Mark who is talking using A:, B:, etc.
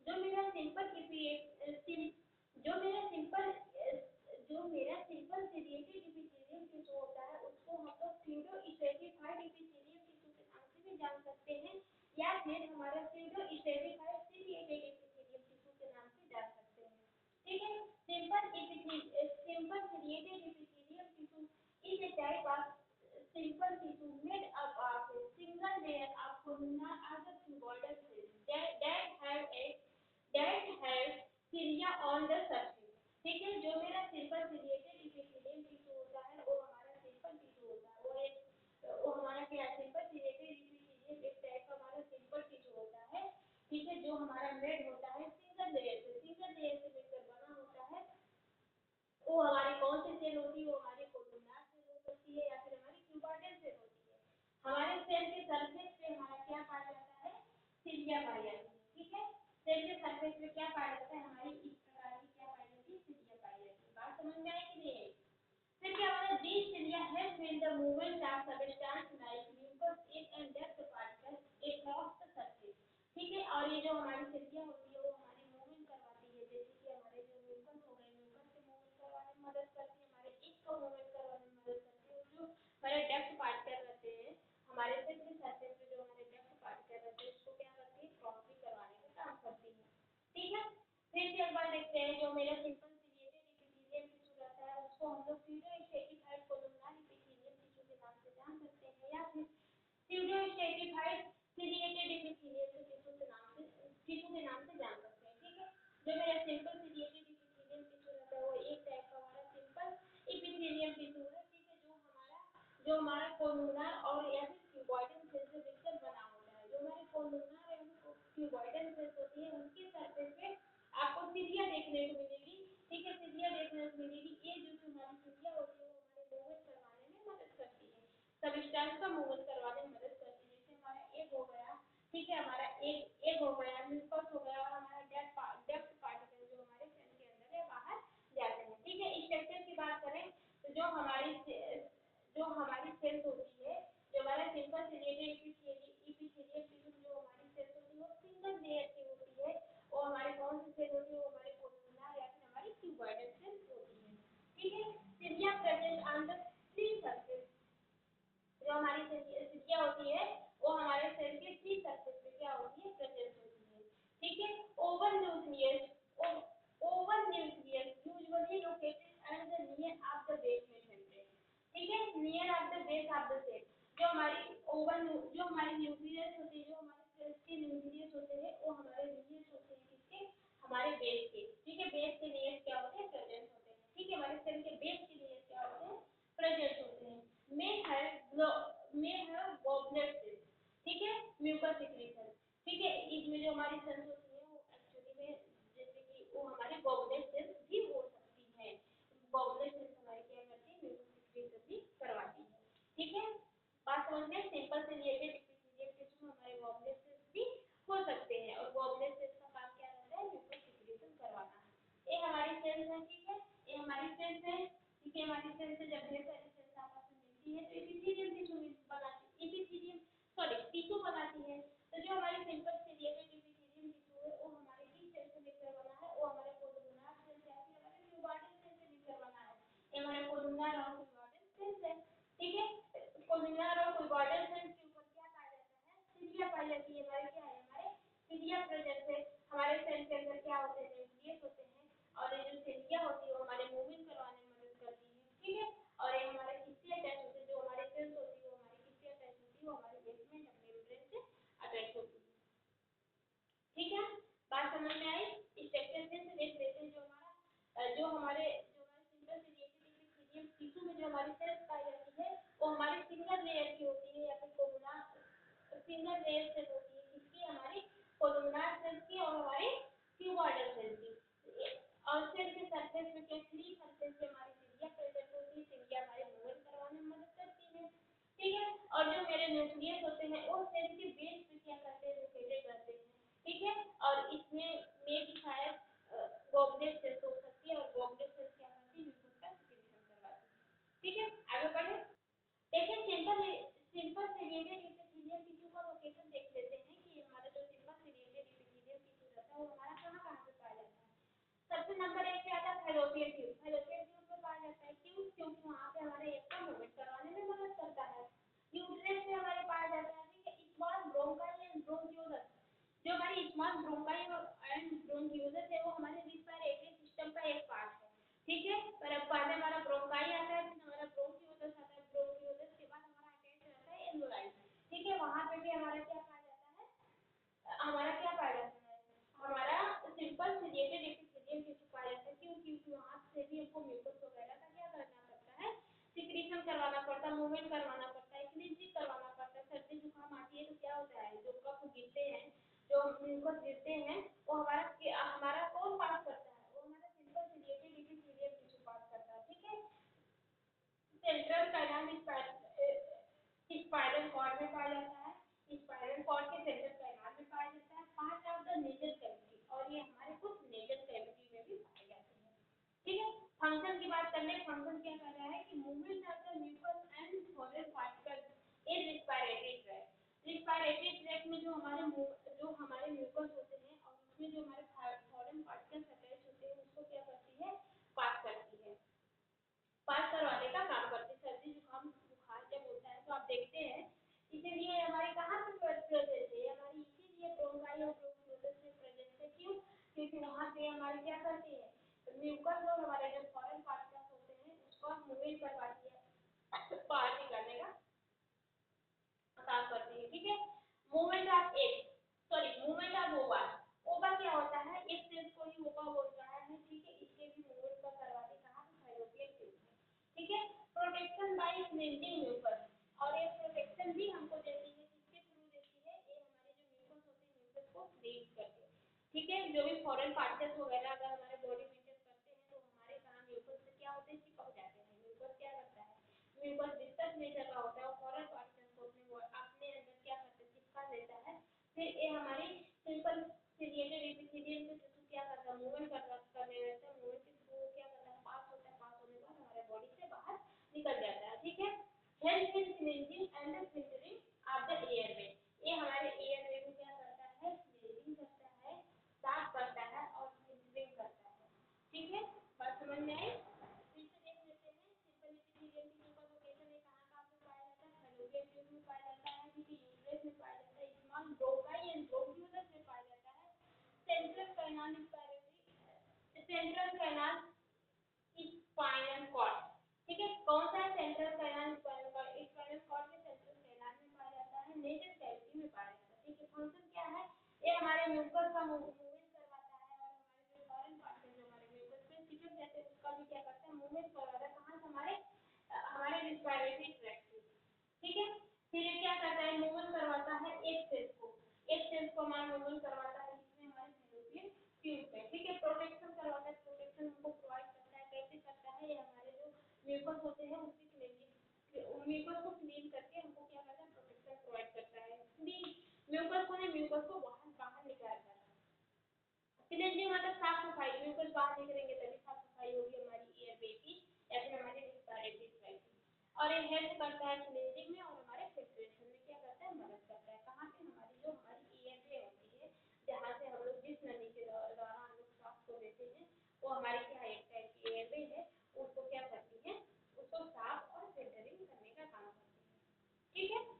A: जो मेरा सिंपल जो मेरा सिंपल सीरिएटेड इपिथेलियम टिश्यू होता है उसको हम लोग स्यूडो स्ट्रेटिफाइड इपिथेलियम टिश्यू के नाम से भी जान सकते हैं, या फिर हमारा pseudo stratified ciliated epithelium tissue के नाम से जान सकते हैं। ठीक है, simple ciliated epithelium tissue is a type of simple tissue made up of a single layer of columnar other cuboidal cells that have cilia on the surface। ठीक है, जो मेरा सिंपल सीरिएटेड इपिथेलियम टिश्यू होता है वो हमारा simple tissue होता है, वो हमारा क्या है, सिंपल सीरिएटेड इपिथेलियम एक टाइप का हमारा सिंपल टिश्यू होता है। ठीक है, जो हमारा मेड होता है सिंगल लेयर से मिलकर बना होता है। वो हमारी कौन सी सेल होती है, वो हमारी कोलुमनार सेल हो सकती है या फिर हमारी क्यूबॉइडल सेल होती है। हमारे सेल के सरफेस पे हमारा क्या पाया जाता है, सिलिया पाई जाती है। ठीक है, सेल के सरफेस पे क्या पाया जाता है, हमारी इस प्रकार की क्या पाई जाती है, सिलिया पाई जाती है। बात समझ में आई कि नहीं? फिर क्या होता है, these cilia help in the movement of substance like mucus and dust particles across the surface। ठीक है, और ये जो हमारी सिलिया होती है वो हमारी मूवमेंट करवाती है, जैसे कि हमारे जो म्यूकस हो गए, म्यूकस से मूवमेंट करवाने में मदद करती है, हमारे ईस्ट को मूवमेंट करवाने में मदद करती है, और जो हमारे डस्ट पार्टिकल रहते हैं हमारे सेल के सरफेस पे, जो हमारे डस्ट पार्टिकल रहते हैं उसको क्या करती है, क्रॉस भी करवाने का काम करती है। ठीक है, फिर से एक बार देखते हैं, जो मेरा सिंपल रहता है उसको हम लोग pseudo stratified columnar epithelium tissue के नाम से जान सकते हैं, या फिर pseudo stratified ciliated epithelium tissue के नाम से जान सकते हैं। ठीक है, जो मेरा सिंपल सीरिएटेड इपिथेलियम टिश्यू रहता है वो एक टाइप का हमारा सिंपल इपिथेलियम टिश्यू है। ठीक है, जो हमारा कोलुमनार और या फिर क्यूबॉइडल सेल से मिलकर बना होता है। जो हमारे कोलुमनार एवं क्यूबॉइडल सेल्स होती है उनके सरफेस पे आपको सिलिया देखने को मिलेगी। ठीक है, सिलिया देखने को मिलेगी। ये जो हमारी सिलिया होती है वो हमारे मूवमेंट करवाने में मदद करती है, सबस्टेंस का मूवमेंट करवाने में मदद करती है। जैसे हमारा एग हो गया, ठीक है, हमारा एग हो गया, म्यूकस हो गया, और हमारा डेप्थ पार्टिकल जो हमारे सेल के अंदर है बाहर जाते हैं। ठीक है, स्ट्रक्चर की बात करें तो जो हमारी सेल्स होती है, जो हमारा सिंपल सीरिएटेड इपिथेलियम टिश्यू जो हमारी सेल्स होती है वो सिंगल लेयर की होती है। वो हमारी कौन सी सेल होती है, वो हमारी कोलुमनार या फिर हमारी क्यूबॉइडल सेल्स होती है। ठीक है, cilia present on the free surface. जो हमारी सिलिया होती है वो हमारे सेल के फ्री सरफेस पे क्या होती है, प्रेजेंट होती है। ठीक है, oval nucleus usually located at the near of the basement membrane. ठीक है, near of the base of the cell. जो हमारी न्यूक्लियस होती है, जो हमारे सेल्स के न्यूक्लियस होते हैं वो हमारे नियर होते हैं, किसके, हमारे बेस के। ठीक है, बेस के नियर क्या होते हैं, प्रेजेंट होते हैं। ठीक है, हमारे सेल के बेस के नियर क्या होते हैं, प्रेजेंट होते हैं। may have goblet cells। ठीक है, म्यूकस सिक्रीशन। ठीक है, इसमें जो हमारी सेल्स होती है वो एक्चुअली में जैसे कि वो हमारी गॉबलेट सेल्स भी हो सकती है। गॉबलेट सेल्स हमारी क्या करती है, म्यूकस सिक्रीशन भी करवाती है। ठीक है, बात समझ में, सिंपल सीरिएटेड इपिथेलियम टिश्यू में हमारे गॉबलेट सेल्स भी हो सकते हैं, और गॉबलेट सेल्स का काम क्या रहता है, म्यूकस सिक्रीशन करवाना। ये हमारी सेल्स है। ठीक है, ये हमारी सेल्स है। ठीक है, हमारी सेल्स से जब ढेर सारी सेल्स आपस में मिलती है तो एपिथेलियम टिश्यू बनाती है, टिश्यू बनाती है। तो जो हमारी सिंपल सीरिएटेड इपिथेलियम टिश्यू है वो हमारे किस सेल से मिलकर बना है, वो हमारे कोलुमनार सेल से या फिर हमारे क्यूबॉइडल सेल से मिलकर बना है। ये हमारे कोलुमनार और क्यूबॉइडल सेल्स है। ठीक है, कोलुमनार और क्यूबॉइडल सेल्स के ऊपर क्या पाया जाता है, सिलिया पाई जाती है। हमारे क्या है, हमारे सिलिया प्रेजेंट है। हमारे सेल के अंदर क्या होते हैं, न्यूक्लियस होते हैं, और ये जो सिलिया होती है वो हमारे मूवमेंट करवाने में मदद करती है। ठीक है, और ये हमारे किससे अटैच होते हैं, जो हमारी सेल्स होती है वो हमारी किससे अटैच होती है, वो हमारे बेसमेंट मेम्ब्रेन से अटैच होती है। ठीक है, बात समझ में आई। स्ट्रक्चर से देख लेते हैं, जो हमारे सिंगल सीरिएटेड इपिथेलियम टिश्यू में जो हमारी सेल्स पाई जाती है वो हमारी सिंगल लेयर की होती है, या फिर कोलुमनार सिंगल लेयर सेल होती है, किसकी, हमारी कोलुमनार सेल्स की और हमारी क्यूबॉइडल सेल्स की। और सेल के सरफेस में क्या फ्री सरफेस वो हमारा कहाँ कहाँ पे पाया जाता है? सबसे नंबर एक पे आता है फैलोपियन ट्यूब। फैलोपियन ट्यूब में पाया जाता है, क्यों? क्योंकि वहाँ पे हमारे एक का मूवमेंट करवाने में मदद करता है। यूट्रस में हमारे पाया जाता है, ठीक है, स्मॉल ब्रोंकाई एंड ब्रोंकियोलस। जो हमारी स्मॉल ब्रोंकाई एंड ब्रोंकियोलस है वो हमारे रिस्पिरेटरी सिस्टम का एक पार्ट है, ठीक है। पर अब पहले हमारा ब्रोंकाई आता है, फिर हमारा ब्रोंकियोलस आता है, ब्रोंकियोलस के बाद हमारा अटैच रहता है एल्वेओलाई, ठीक है। वहाँ पे भी हमारा क्या पाया जाता है? हमारा क्या पाया जाता है? हमारा सिंपल सिलिएटेड एपिथेलियम टिश्यू पाया जाता है, क्यों? क्योंकि वहाँ से भी हमको म्यूकस वगैरह का क्या करना पड़ता है? सिक्रीशन करवाना पड़ता है, मूवमेंट करवाना पड़ता है, क्लींजिंग करवाना पड़ता है। सर्दी जुकाम आती है तो क्या होता है? जो कफ गिरते हैं, जो म्यूकस गिरते हैं, वो हमारा कौन पास करता है? वो हमारा सिंपल सिलिएटेड एपिथेलियम टिश्यू पास करता है, ठीक है। सेंट्रल कैनाल स्पाइनल कॉर्ड में पाया जाता है। स्पाइनल कॉर्ड के सेंट्रल कैनाल में पाया जाता है। Part of the nasal cavity, और ये हमारे कुछ नेजल कैविटी में भी पाए जाते हैं, ठीक है। फंक्शन की बात कर ले, फंक्शन क्या कर रहा है कि movement of the mucus and foreign particles in respiratory tract. Respiratory tract में जो हमारे म्यूकस होते हैं और उसमें जो हमारे फॉरेन पार्टिकल्स अटैच होते हैं उसको क्या करती है? पास करती है, पास करवाने का काम करते हैं। सर्दी जुकाम बुखार जब होता है तो आप देखते हैं, इसीलिए हमारे कहाँ पे प्रेजेंट है? हमारी इसीलिए ब्रोंकाई और ब्रोंकियोलस में प्रेजेंट है, क्यों? क्योंकि वहाँ पे हमारे क्या करते हैं? म्यूकस और हमारे जो फॉरेन पार्टिकल्स होते हैं उसको मूवमेंट करवाती है, बाहर निकालने का काम करती है, ठीक है। Movement of egg, sorry movement of ओवा। ओवा क्या होता है? एक सेल को ही ओवा बोलता है, ठीक है। इसके भी मूवमेंट का करवाते कहाँ पे? फैलोपियन ट्यूब में, ठीक है। प्रोटेक्शन बाय क्लींजिंग म्यूकस, और ये प्रोटेक्शन भी हमको देती है, किसके थ्रू देती है? ये हमारे जो म्यूकस होते हैं म्यूकस को क्लीन करके, ठीक है। जो भी फॉरेन पार्टिकल्स वगैरह अगर हमारे बॉडी में इंटर करते हैं तो हमारे कहाँ म्यूकस से क्या होते हैं? चिपक जाते हैं। म्यूकस क्या करता है? म्यूकस डिस्टर्ब नेचर का होता है और फॉरेन पार्टिकल्स को अपने अंदर क्या करता है? चिपका देता है। फिर ये हमारी सिंपल सिलिएटेड एपिथेलियम के थ्रू क्या करता है? मूवमेंट करने रहता है, मूवमेंट के थ्रू क्या करता है? पास होता है, पास होने के बाद हमारे बॉडी से बाहर निकल जाता है, ठीक है। Help in cleansing and filtering of the airway. ये हमारे एयरवे को क्या करता है? क्लींजिंग करता है, साफ करता है और फिल्टरिंग करता है, ठीक है। बात समझ में आई? फिर से देख लेते हैं। सिंपल एपिथेलियम टिश्यू का लोकेशन है कहाँ कहाँ पे पाया जाता है? फैलोपियन ट्यूब में पाया जाता है, ठीक है। यूट्रस में पाया जाता है, स्मॉल ब्रोंकाई एंड ब्रोंकियोलस में पाया जाता है। Central canal respiratory, central canal spinal cord, ठीक है। कौन सा है? Central canal spinal cord. Spinal cord के सेंट्रल कैनाल में पाया जाता है, नेजल कैविटी में पाया जाता है, ठीक है। फंक्शन क्या है? ये हमारे म्यूकस का मूवमेंट करवाता है और हमारे जो फॉरेन पार्टिकल जो हमारे म्यूकस में चिपक जाते हैं उसका भी क्या करता है? मूवमेंट करवाता है, कहाँ से? हमारे रिस्पिरेटरी ट्रैक्ट से, ठीक है। फिर ये क्या करता है? मूवमेंट करवाता है एक सेल्स को, एक सेल्स को हमारा मूवमेंट करवाता है इसमें हमारे फैलोपियन ट्यूब में, ठीक है। प्रोटेक्शन करवाता है, प्रोटेक्शन हमको प्रोवाइड करता है, कैसे करता है? ये हमारे जो म्यूकस होते हैं उसकी क्लीनिंग, म्यूकस को क्लीन करके हमको क्या करता है? प्रोटेक्शन प्रोवाइड करता है। क्लीन म्यूकस को नहीं, म्यूकस को बाहर बाहर निकालता है। क्लीनिंग मतलब साफ सफाई, म्यूकस बाहर निकलेंगे तभी साफ सफाई होगी हमारी एयरवे की या फिर हमारी रिस्पिरेटरी ट्रैक्ट की। और ये हेल्प करता है क्लीनिंग में और हमारे फिल्ट्रेशन में क्या करता है? मदद करता है। कहाँ पे? हमारी जो हमारी एयरवे होती है, जहाँ से हम लोग जिस नली के द्वारा हम लोग सांस को लेते हैं, वो हमारी क्या एक टाइप की एयरवे है, उसको क्या करती है? उसको साफ और फिल्टरिंग करने का काम करती है, ठीक है।